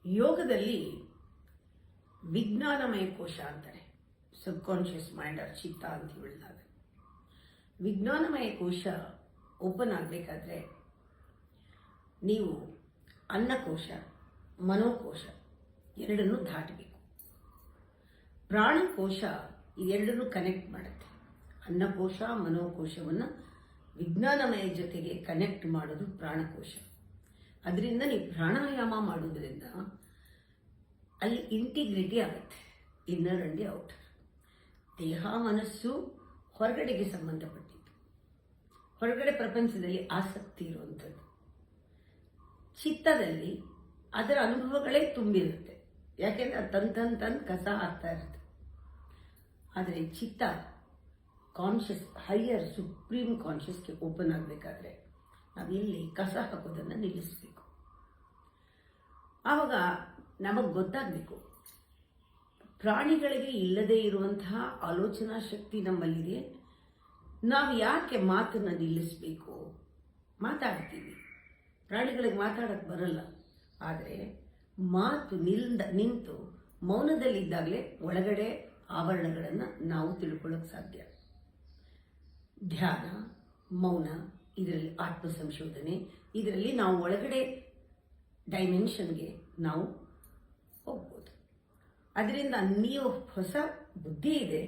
ಯೋಗದಲ್ಲಿ ವಿಜ್ಞಾನಮಯ ಕೋಶ ಅಂತಾರೆ. ಸಬ್ಕಾನ್ಷಿಯಸ್ ಮೈಂಡ್ ಚಿತ್ತ ಅಂತ ಹೇಳಿದಾಗ ವಿಜ್ಞಾನಮಯ ಕೋಶ ಓಪನ್ ಆಗಬೇಕಾದ್ರೆ ನೀವು ಅನ್ನಕೋಶ ಮನೋಕೋಶ ಎರಡನ್ನೂ ದಾಟಬೇಕು. ಪ್ರಾಣಕೋಶ ಇವೆರಡನ್ನೂ ಕನೆಕ್ಟ್ ಮಾಡುತ್ತೆ. ಅನ್ನಕೋಶ ಮನೋಕೋಶವನ್ನು ವಿಜ್ಞಾನಮಯ ಜೊತೆಗೆ ಕನೆಕ್ಟ್ ಮಾಡೋದು ಪ್ರಾಣಕೋಶ. ಅದರಿಂದ ನೀವು ಪ್ರಾಣಾಯಾಮ ಮಾಡೋದ್ರಿಂದ ಅಲ್ಲಿ ಇಂಟಿಗ್ರಿಟಿ ಆಗುತ್ತೆ, ಇನ್ನರ್ ಅಂಡ್ ಔಟರ್. ದೇಹ ಮನಸ್ಸು ಹೊರಗಡೆಗೆ ಸಂಬಂಧಪಟ್ಟಿದ್ದು, ಹೊರಗಡೆ ಪ್ರಪಂಚದಲ್ಲಿ ಆಸಕ್ತಿ ಇರುವಂಥದ್ದು. ಚಿತ್ತದಲ್ಲಿ ಅದರ ಅನುಭವಗಳೇ ತುಂಬಿರುತ್ತೆ, ಯಾಕೆಂದ್ರೆ ಅದು ತನ್ ಕಸ ಆಗ್ತಾ ಇರುತ್ತೆ. ಆದರೆ ಚಿತ್ತ ಕಾನ್ಷಿಯಸ್ ಹೈಯರ್ ಸುಪ್ರೀಂ ಕಾನ್ಷಿಯಸ್ಗೆ ಓಪನ್ ಆಗಬೇಕಾದ್ರೆ ನಾವಿಲ್ಲಿ ಕಸ ಹಾಕೋದನ್ನು ನಿಲ್ಲಿಸಬೇಕು. ಆವಾಗ ನಮಗೆ ಗೊತ್ತಾಗಬೇಕು, ಪ್ರಾಣಿಗಳಿಗೆ ಇಲ್ಲದೇ ಇರುವಂತಹ ಆಲೋಚನಾ ಶಕ್ತಿ ನಮ್ಮಲ್ಲಿದೆ. ನಾವು ಯಾಕೆ ಮಾತನ್ನು ನಿಲ್ಲಿಸಬೇಕು? ಮಾತಾಡ್ತೀವಿ, ಪ್ರಾಣಿಗಳಿಗೆ ಮಾತಾಡಕ್ಕೆ ಬರಲ್ಲ. ಆದರೆ ಮಾತು ನಿಂತು ಮೌನದಲ್ಲಿದ್ದಾಗಲೇ ಒಳಗಡೆ ಆವರಣಗಳನ್ನು ನಾವು ತಿಳ್ಕೊಳ್ಳೋಕೆ ಸಾಧ್ಯ. ಧ್ಯಾನ, ಮೌನ, ಇದರಲ್ಲಿ ಆತ್ಮ ಸಂಶೋಧನೆ, ಇದರಲ್ಲಿ ನಾವು ಒಳಗಡೆ ಡೈಮೆನ್ಷನ್ಗೆ ನಾವು ಹೋಗ್ಬೋದು. ಅದರಿಂದ ನೀವು ಹೊಸ ಬುದ್ಧಿ ಇದೆ.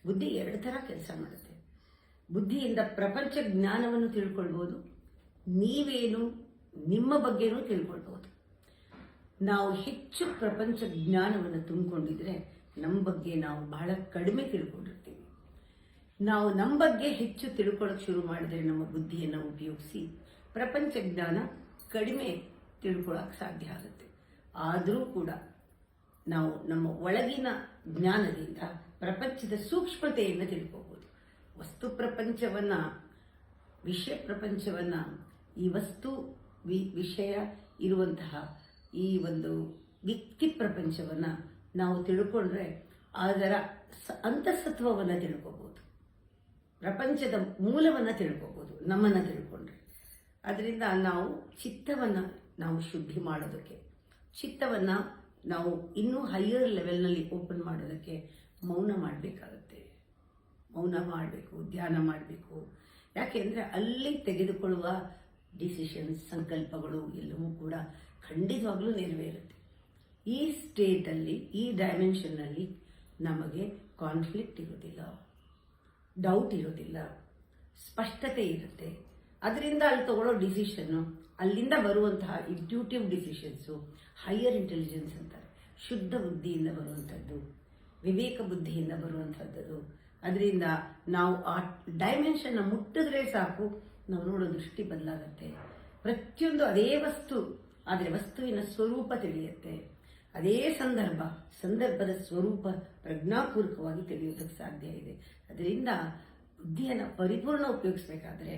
ಬುದ್ಧಿ ಎರಡು ಥರ ಕೆಲಸ ಮಾಡುತ್ತೆ. ಬುದ್ಧಿಯಿಂದ ಪ್ರಪಂಚ ಜ್ಞಾನವನ್ನು ತಿಳ್ಕೊಳ್ಬೋದು, ನೀವೇನು ನಿಮ್ಮ ಬಗ್ಗೆನೂ ತಿಳ್ಕೊಳ್ಬೋದು. ನಾವು ಹೆಚ್ಚು ಪ್ರಪಂಚ ಜ್ಞಾನವನ್ನು ತುಂಬಿಕೊಂಡಿದ್ರೆ ನಮ್ಮ ಬಗ್ಗೆ ನಾವು ಬಹಳ ಕಡಿಮೆ ತಿಳ್ಕೊಂಡಿರ್ತೀವಿ. ನಾವು ನಮ್ಮ ಬಗ್ಗೆ ಹೆಚ್ಚು ತಿಳ್ಕೊಳ್ಳೋಕೆ ಶುರು ಮಾಡಿದ್ರೆ ನಮ್ಮ ಬುದ್ಧಿಯನ್ನು ಉಪಯೋಗಿಸಿ ಪ್ರಪಂಚ ಜ್ಞಾನ ಕಡಿಮೆ ತಿಳ್ಕೊಳ್ಳೋಕೆ ಸಾಧ್ಯ ಆಗುತ್ತೆ. ಆದರೂ ಕೂಡ ನಾವು ನಮ್ಮ ಒಳಗಿನ ಜ್ಞಾನದಿಂದ ಪ್ರಪಂಚದ ಸೂಕ್ಷ್ಮತೆಯನ್ನು ತಿಳ್ಕೋಬಹುದು. ವಸ್ತು ಪ್ರಪಂಚವನ್ನು, ವಿಷಯ ಪ್ರಪಂಚವನ್ನು, ಈ ವಸ್ತು ವಿಷಯ ಇರುವಂತಹ ಈ ಒಂದು ವ್ಯಕ್ತಿ ಪ್ರಪಂಚವನ್ನು ನಾವು ತಿಳ್ಕೊಂಡ್ರೆ ಅದರ ಅಂತಸತ್ವವನ್ನು ತಿಳ್ಕೋಬಹುದು, ಪ್ರಪಂಚದ ಮೂಲವನ್ನು ತಿಳ್ಕೋಬಹುದು ನಮ್ಮನ್ನು ತಿಳ್ಕೊಂಡ್ರೆ. ಅದರಿಂದ ನಾವು ಚಿತ್ತವನ್ನು ನಾವು ಶುದ್ಧಿ ಮಾಡೋದಕ್ಕೆ, ಚಿತ್ತವನ್ನು ನಾವು ಇನ್ನೂ ಹೈಯರ್ ಲೆವೆಲ್ನಲ್ಲಿ ಓಪನ್ ಮಾಡೋದಕ್ಕೆ ಮೌನ ಮಾಡಬೇಕಾಗತ್ತೆ. ಮೌನ ಮಾಡಬೇಕು, ಧ್ಯಾನ ಮಾಡಬೇಕು. ಯಾಕೆಂದರೆ ಅಲ್ಲಿ ತೆಗೆದುಕೊಳ್ಳುವ ಡಿಸಿಷನ್ಸ್, ಸಂಕಲ್ಪಗಳು ಎಲ್ಲವೂ ಕೂಡ ಖಂಡಿತವಾಗ್ಲೂ ನೆರವೇರುತ್ತೆ. ಈ ಸ್ಟೇಟಲ್ಲಿ, ಈ ಡೈಮೆನ್ಷನ್ನಲ್ಲಿ ನಮಗೆ ಕಾನ್ಫ್ಲಿಕ್ಟ್ ಇರೋದಿಲ್ಲ, ಡೌಟ್ ಇರೋದಿಲ್ಲ, ಸ್ಪಷ್ಟತೆ ಇರುತ್ತೆ. ಅದರಿಂದ ಅಲ್ಲಿ ತಗೊಳ್ಳೋ ಡಿಸಿಷನ್ನು, ಅಲ್ಲಿಂದ ಬರುವಂತಹ ಇಂಟ್ಯೂಟಿವ್ ಡಿಸಿಷನ್ಸು ಹೈಯರ್ ಇಂಟೆಲಿಜೆನ್ಸ್ ಅಂತಾರೆ. ಶುದ್ಧ ಬುದ್ಧಿಯಿಂದ ಬರುವಂಥದ್ದು, ವಿವೇಕ ಬುದ್ಧಿಯಿಂದ ಬರುವಂಥದ್ದು. ಅದರಿಂದ ನಾವು ಆ ಡೈಮೆನ್ಷನ್ನ ಮುಟ್ಟಿದ್ರೆ ಸಾಕು, ನಾವು ನೋಡೋ ದೃಷ್ಟಿ ಬದಲಾಗುತ್ತೆ. ಪ್ರತಿಯೊಂದು ಅದೇ ವಸ್ತು, ಆದರೆ ವಸ್ತುವಿನ ಸ್ವರೂಪ ತಿಳಿಯುತ್ತೆ. ಅದೇ ಸಂದರ್ಭದ ಸ್ವರೂಪ ಪ್ರಜ್ಞಾಪೂರ್ವಕವಾಗಿ ತಿಳಿಯೋದಕ್ಕೆ ಸಾಧ್ಯ ಇದೆ. ಅದರಿಂದ ಬುದ್ಧಿಯನ್ನು ಪರಿಪೂರ್ಣ ಉಪಯೋಗಿಸಬೇಕಾದ್ರೆ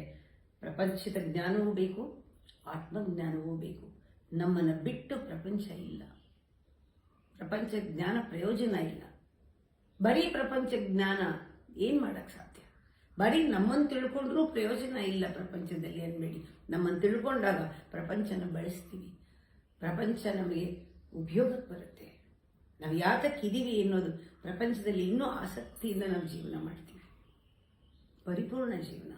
ಪ್ರಪಂಚದ ಜ್ಞಾನವೂ ಬೇಕು, ಆತ್ಮಜ್ಞಾನವೂ ಬೇಕು. ನಮ್ಮನ್ನು ಬಿಟ್ಟು ಪ್ರಪಂಚ ಇಲ್ಲ, ಪ್ರಪಂಚ ಜ್ಞಾನ ಪ್ರಯೋಜನ ಇಲ್ಲ. ಬರೀ ಪ್ರಪಂಚ ಜ್ಞಾನ ಏನು ಮಾಡೋಕ್ಕೆ ಸಾಧ್ಯ? ಬರೀ ನಮ್ಮನ್ನು ತಿಳ್ಕೊಂಡ್ರೂ ಪ್ರಯೋಜನ ಇಲ್ಲ ಪ್ರಪಂಚದಲ್ಲಿ ಅನ್ಬೇಡಿ. ನಮ್ಮನ್ನು ತಿಳ್ಕೊಂಡಾಗ ಪ್ರಪಂಚನ ಬಳಸ್ತೀವಿ, ಪ್ರಪಂಚ ನಮಗೆ ಉಪಯೋಗಕ್ಕೆ ಬರುತ್ತೆ. ನಾವು ಯಾತಕ್ಕಿದ್ದೀವಿ ಅನ್ನೋದು ಪ್ರಪಂಚದಲ್ಲಿ ಇನ್ನೂ ಆಸಕ್ತಿಯಿಂದ ನಾವು ಜೀವನ ಮಾಡ್ತೀವಿ. ಪರಿಪೂರ್ಣ ಜೀವನ.